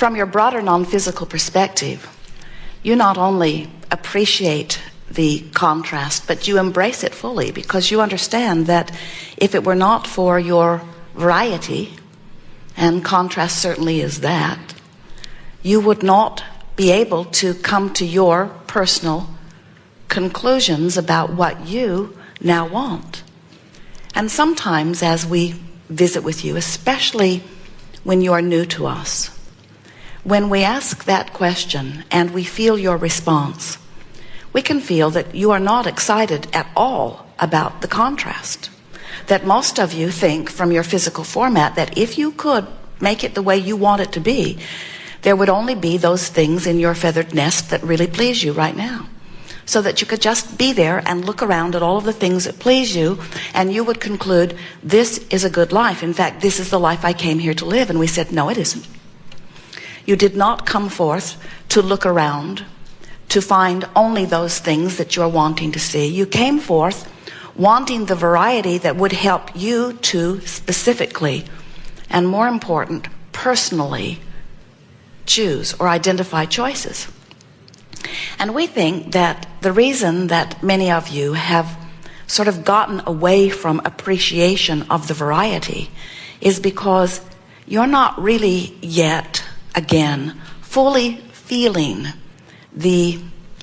From your broader non-physical perspective, you not only appreciate the contrast, but you embrace it fully, because you understand that if it were not for your variety, and contrast certainly is that, you would not be able to come to your personal conclusions about what you now want. And sometimes as we visit with you, especially when you are new to us, when we ask that question and we feel your response, we can feel that you are not excited at all about the contrast. That most of you think from your physical format that if you could make it the way you want it to be, there would only be those things in your feathered nest that really please you right now. So that you could just be there and look around at all of the things that please you, and you would conclude, this is a good life. In fact, this is the life I came here to live. And we said, no, it isn't. You did not come forth to look around, to find only those things that you're wanting to see. You came forth wanting the variety that would help you to specifically, and more important, personally choose or identify choices. And we think that the reason that many of you have sort of gotten away from appreciation of the variety is because you're not really yet, again, fully feeling the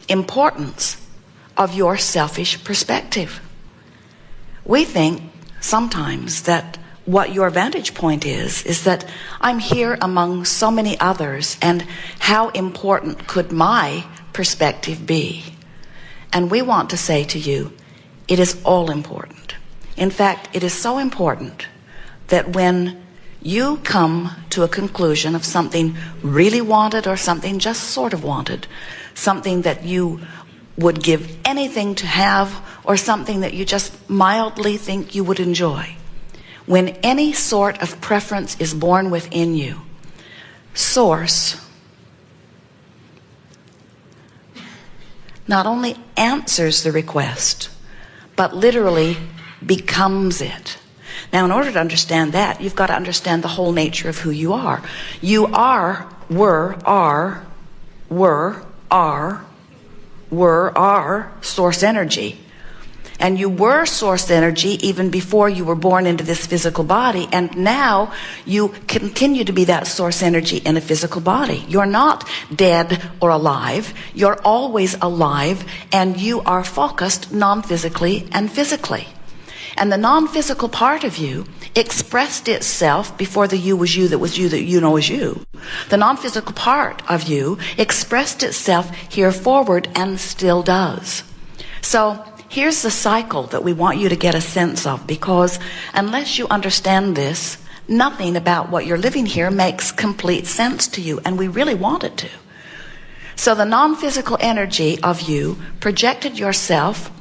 importance of your selfish perspective. We think sometimes that what your vantage point is that I'm here among so many others, and how important could my perspective be? And we want to say to you, it is all important. In fact, it is so important that when you come to a conclusion of something really wanted or something just sort of wanted, something that you would give anything to have or something that you just mildly think you would enjoy, when any sort of preference is born within you, Source not only answers the request, but literally becomes it. Now, in order to understand that, you've got to understand the whole nature of who you are. You are source energy. And you were source energy even before you were born into this physical body. And now you continue to be that source energy in a physical body. You're not dead or alive. You're always alive, and you are focused non-physically and physically. And the non-physical part of you expressed itself before the you was you that you know as you. The non-physical part of you expressed itself here forward and still does. So here's the cycle that we want you to get a sense of, because unless you understand this, nothing about what you're living here makes complete sense to you, and we really want it to. So the non-physical energy of you projected yourself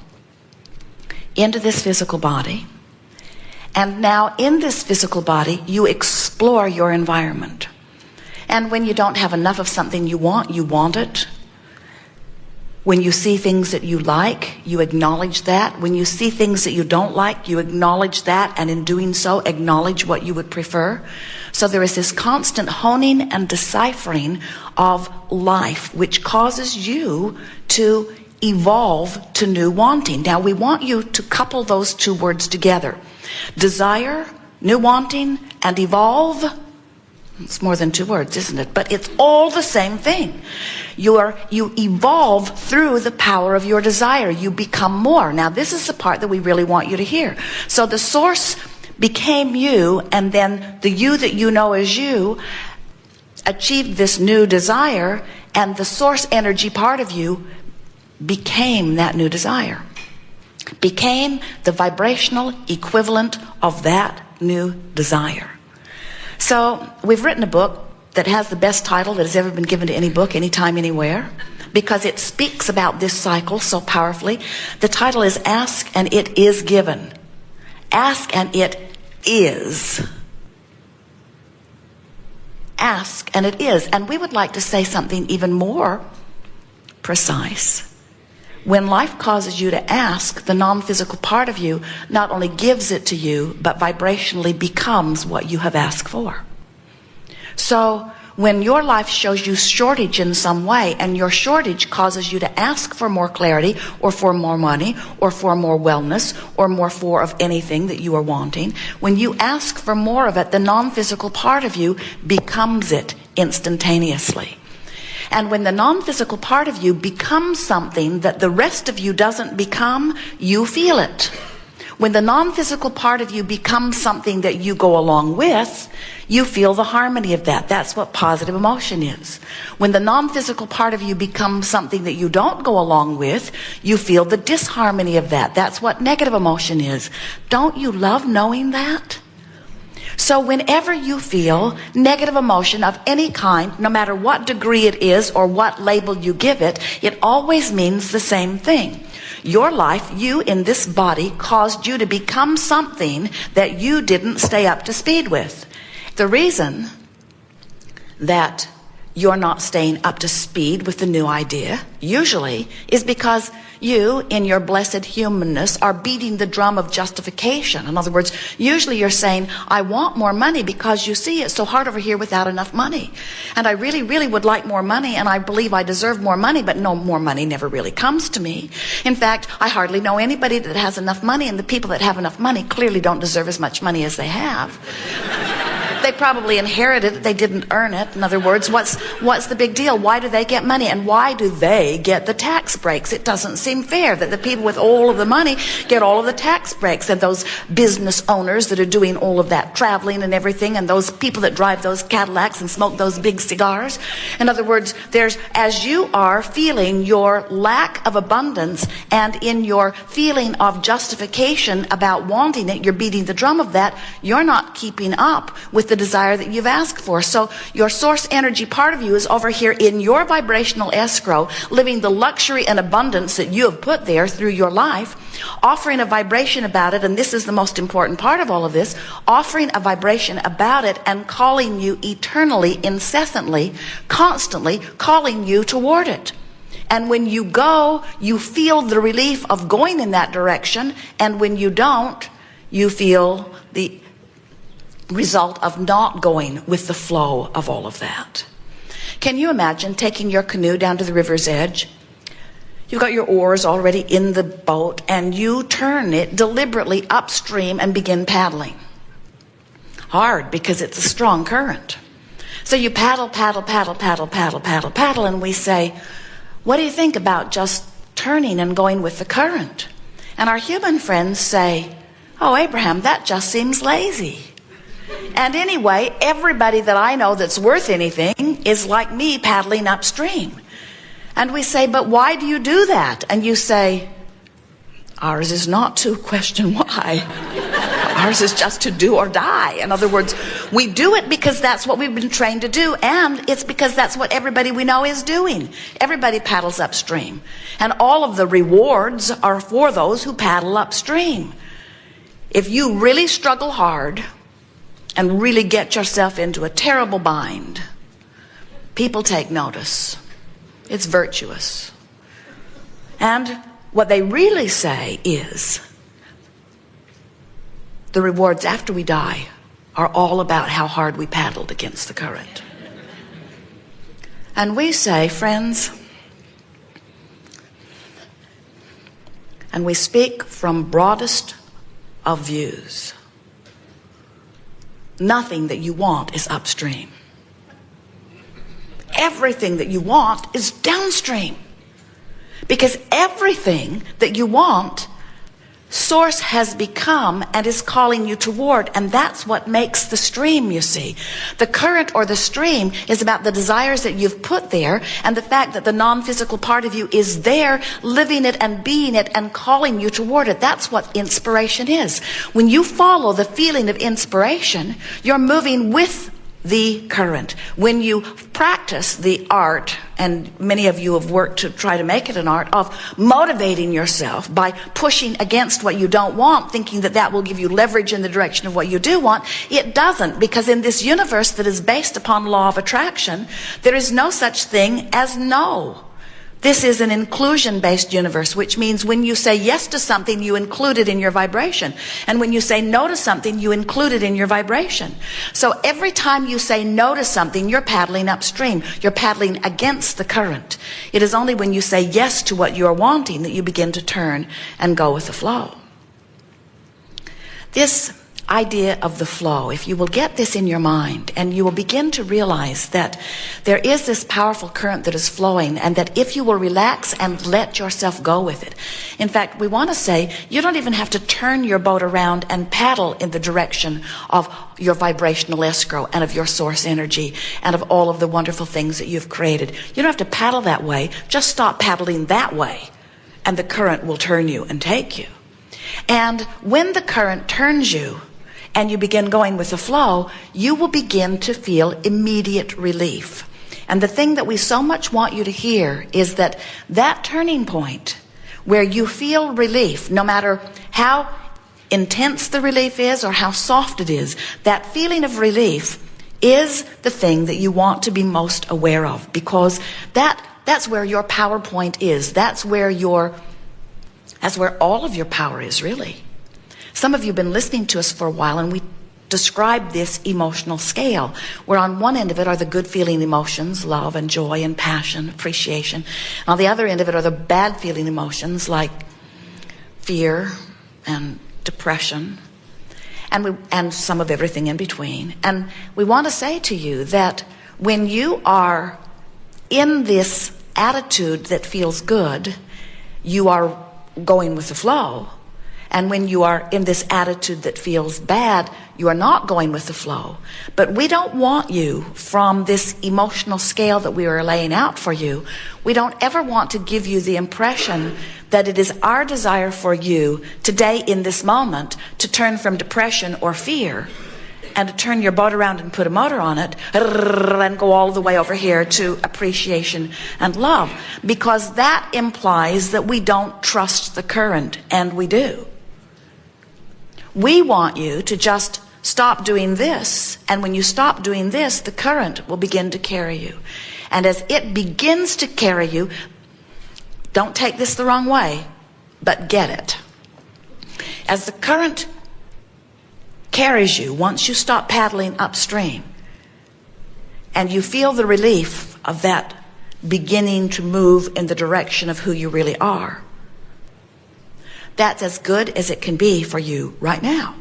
into this physical body, and now in this physical body you explore your environment. And when you don't have enough of something you want it. When you see things that you like, you acknowledge that. When you see things that you don't like, you acknowledge that, and in doing so, acknowledge what you would prefer. So there is this constant honing and deciphering of life, which causes you to evolve to new wanting. Now, we want you to couple those two words together. Desire, new wanting, and evolve. It's more than two words, isn't it? But it's all the same thing. You evolve through the power of your desire. You become more. Now, this is the part that we really want you to hear. So the source became you, and then the you that you know as you achieved this new desire, and the source energy part of you became that new desire. Became the vibrational equivalent of that new desire. So we've written a book that has the best title that has ever been given to any book, anytime, anywhere, because it speaks about this cycle so powerfully. The title is Ask and It Is Given. Ask and it is. Ask and it is. And we would like to say something even more precise. When life causes you to ask, the non-physical part of you not only gives it to you, but vibrationally becomes what you have asked for. So when your life shows you shortage in some way, and your shortage causes you to ask for more clarity, or for more money, or for more wellness, or more for of anything that you are wanting, when you ask for more of it, the non-physical part of you becomes it instantaneously. And when the non-physical part of you becomes something that the rest of you doesn't become, you feel it. When the non-physical part of you becomes something that you go along with, you feel the harmony of that. That's what positive emotion is. When the non-physical part of you becomes something that you don't go along with, you feel the disharmony of that. That's what negative emotion is. Don't you love knowing that? So whenever you feel negative emotion of any kind, no matter what degree it is or what label you give it, it always means the same thing. Your life, you in this body, caused you to become something that you didn't stay up to speed with. The reason that you're not staying up to speed with the new idea, usually, is because you, in your blessed humanness, are beating the drum of justification. In other words, usually you're saying, I want more money because you see it's so hard over here without enough money. And I really, really would like more money, and I believe I deserve more money, but no, more money never really comes to me. In fact, I hardly know anybody that has enough money, and the people that have enough money clearly don't deserve as much money as they have. They probably inherited it. They didn't earn it. In other words, what's the big deal? Why do they get money? And why do they get the tax breaks? It doesn't seem fair that the people with all of the money get all of the tax breaks, and those business owners that are doing all of that traveling and everything, and those people that drive those Cadillacs and smoke those big cigars. In other words, as you are feeling your lack of abundance, and in your feeling of justification about wanting it, you're beating the drum of that, you're not keeping up with the desire that you've asked for. So your source energy part of you is over here in your vibrational escrow, living the luxury and abundance that you have put there through your life, offering a vibration about it, and this is the most important part of all of this, offering a vibration about it and calling you eternally, incessantly, constantly calling you toward it. And when you go, you feel the relief of going in that direction, and when you don't, you feel the result of not going with the flow of all of that. Can you imagine taking your canoe down to the river's edge? You've got your oars already in the boat, and you turn it deliberately upstream and begin paddling. Hard, because it's a strong current. So you paddle, paddle, paddle, paddle, paddle, paddle, paddle, and we say, what do you think about just turning and going with the current? And our human friends say, oh, Abraham, that just seems lazy. And anyway, everybody that I know that's worth anything is like me paddling upstream. And we say, but why do you do that? And you say, ours is not to question why. Ours is just to do or die. In other words, we do it because that's what we've been trained to do, and it's because that's what everybody we know is doing. Everybody paddles upstream. And all of the rewards are for those who paddle upstream. If you really struggle hard and really get yourself into a terrible bind, people take notice. It's virtuous. And what they really say is, the rewards after we die are all about how hard we paddled against the current. And we say, friends, and we speak from broadest of views, nothing that you want is upstream. Everything that you want is downstream. Because everything that you want, Source has become and is calling you toward, and that's what makes the stream, you see. The current or the stream is about the desires that you've put there, and the fact that the non-physical part of you is there, living it and being it and calling you toward it. That's what inspiration is. When you follow the feeling of inspiration, you're moving with the current. When you practice the art, and many of you have worked to try to make it an art, of motivating yourself by pushing against what you don't want, thinking that that will give you leverage in the direction of what you do want, it doesn't, because in this universe that is based upon law of attraction, there is no such thing as no. This is an inclusion-based universe, which means when you say yes to something, you include it in your vibration. And when you say no to something, you include it in your vibration. So every time you say no to something, you're paddling upstream. You're paddling against the current. It is only when you say yes to what you're wanting that you begin to turn and go with the flow. This idea of the flow, if you will get this in your mind, and you will begin to realize that there is this powerful current that is flowing, and that if you will relax and let yourself go with it. In fact, we want to say you don't even have to turn your boat around and paddle in the direction of your vibrational escrow and of your source energy and of all of the wonderful things that you've created. You don't have to paddle that way. Just stop paddling that way, and the current will turn you and take you. And when the current turns you, and you begin going with the flow, you will begin to feel immediate relief. And the thing that we so much want you to hear is that that turning point where you feel relief, no matter how intense the relief is or how soft it is, that feeling of relief is the thing that you want to be most aware of, because that's where your power point is. That's where all of your power is, really. Some of you have been listening to us for a while, and we describe this emotional scale, where on one end of it are the good feeling emotions, love and joy and passion, appreciation. And on the other end of it are the bad feeling emotions like fear and depression, and some of everything in between. And we want to say to you that when you are in this attitude that feels good, you are going with the flow. And when you are in this attitude that feels bad, you are not going with the flow. But we don't want you, from this emotional scale that we are laying out for you, we don't ever want to give you the impression that it is our desire for you today in this moment to turn from depression or fear and to turn your boat around and put a motor on it and go all the way over here to appreciation and love. Because that implies that we don't trust the current, and we do. We want you to just stop doing this, and when you stop doing this, the current will begin to carry you. And as it begins to carry you, don't take this the wrong way, but get it. As the current carries you, once you stop paddling upstream, and you feel the relief of that beginning to move in the direction of who you really are, that's as good as it can be for you right now.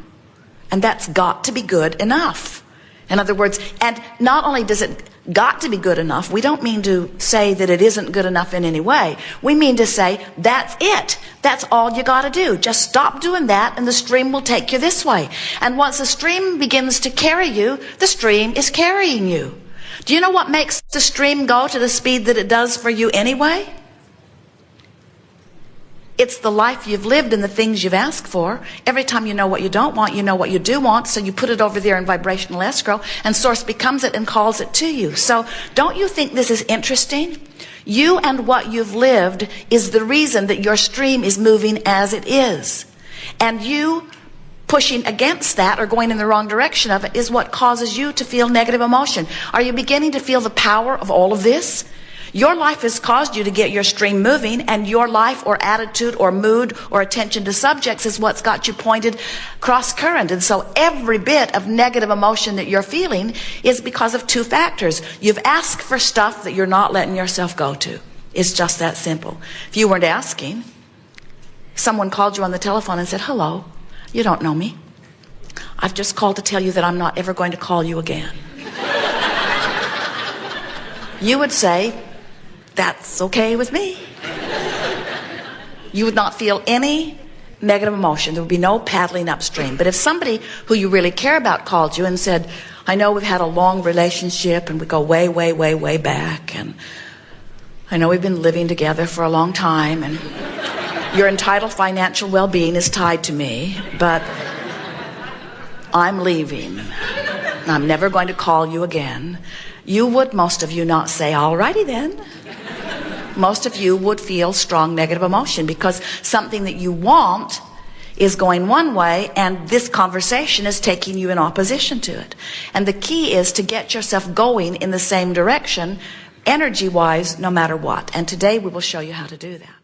And that's got to be good enough. In other words, and not only does it got to be good enough, we don't mean to say that it isn't good enough in any way. We mean to say, that's it. That's all you got to do. Just stop doing that, and the stream will take you this way. And once the stream begins to carry you, the stream is carrying you. Do you know what makes the stream go to the speed that it does for you anyway? It's the life you've lived and the things you've asked for. Every time you know what you don't want, you know what you do want, so you put it over there in vibrational escrow, and Source becomes it and calls it to you. So don't you think this is interesting? You and what you've lived is the reason that your stream is moving as it is. And you pushing against that or going in the wrong direction of it is what causes you to feel negative emotion. Are you beginning to feel the power of all of this? Your life has caused you to get your stream moving, and your life or attitude or mood or attention to subjects is what's got you pointed cross current. And so every bit of negative emotion that you're feeling is because of two factors. You've asked for stuff that you're not letting yourself go to. It's just that simple. If you weren't asking, someone called you on the telephone and said, "Hello, you don't know me. I've just called to tell you that I'm not ever going to call you again." You would say, "That's okay with me." You would not feel any negative emotion. There would be no paddling upstream. But if somebody who you really care about called you and said, "I know we've had a long relationship and we go way, way, way, way back, and I know we've been living together for a long time, and your entitled financial well-being is tied to me, but I'm leaving. I'm never going to call you again," you would, most of you, not say, "Alrighty then." Most of you would feel strong negative emotion, because something that you want is going one way, and this conversation is taking you in opposition to it. And the key is to get yourself going in the same direction energy-wise, no matter what. And today we will show you how to do that.